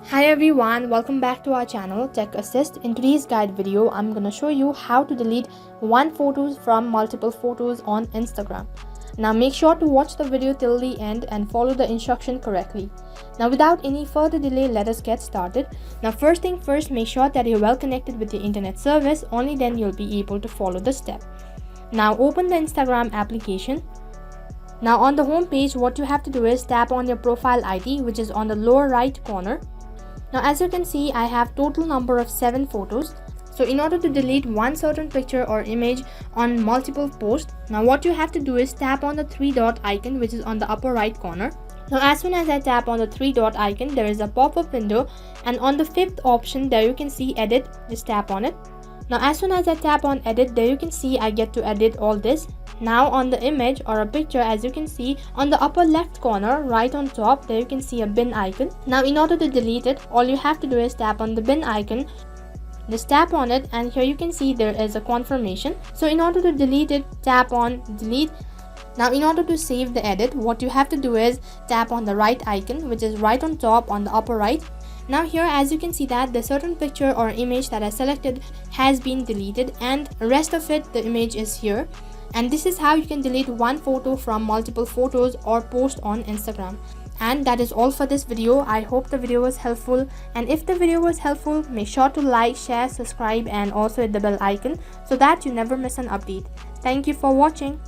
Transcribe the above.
Hi everyone, welcome back to our channel Tech Assist. In today's guide video, I'm going to show you how to delete one photo from multiple photos on Instagram. Now make sure to watch the video till the end and follow the instruction correctly. Now without any further delay, let us get started. Now first thing first, make sure that you're well connected with the internet service, only then you'll be able to follow the step. Now open the Instagram application. Now on the home page, what you have to do is tap on your profile ID, which is on the lower right corner. Now as you can see, I have total number of 7 photos. So in order to delete one certain picture or image on multiple posts, now what you have to do is tap on the 3 dot icon, which is on the upper right corner. Now as soon as I tap on the 3 dot icon, there is a pop-up window, and on the 5th option there you can see edit. Just tap on it. Now as soon as I tap on edit, there you can see I get to edit all this. Now on the image or a picture, as you can see on the upper left corner right on top, there you can see a bin icon. Now in order to delete it, all you have to do is tap on the bin icon. Just tap on it, and here you can see there is a confirmation. So in order to delete it, tap on delete. Now in order to save the edit, what you have to do is tap on the right icon, which is right on top on the upper right. Now here, as you can see that the certain picture or image that I selected has been deleted, and rest of it, the image is here. And this is how you can delete one photo from multiple photos or post on Instagram. And that is all for this video. I hope the video was helpful, and if the video was helpful, make sure to like, share, subscribe, and also hit the bell icon so that you never miss an update. Thank you for watching.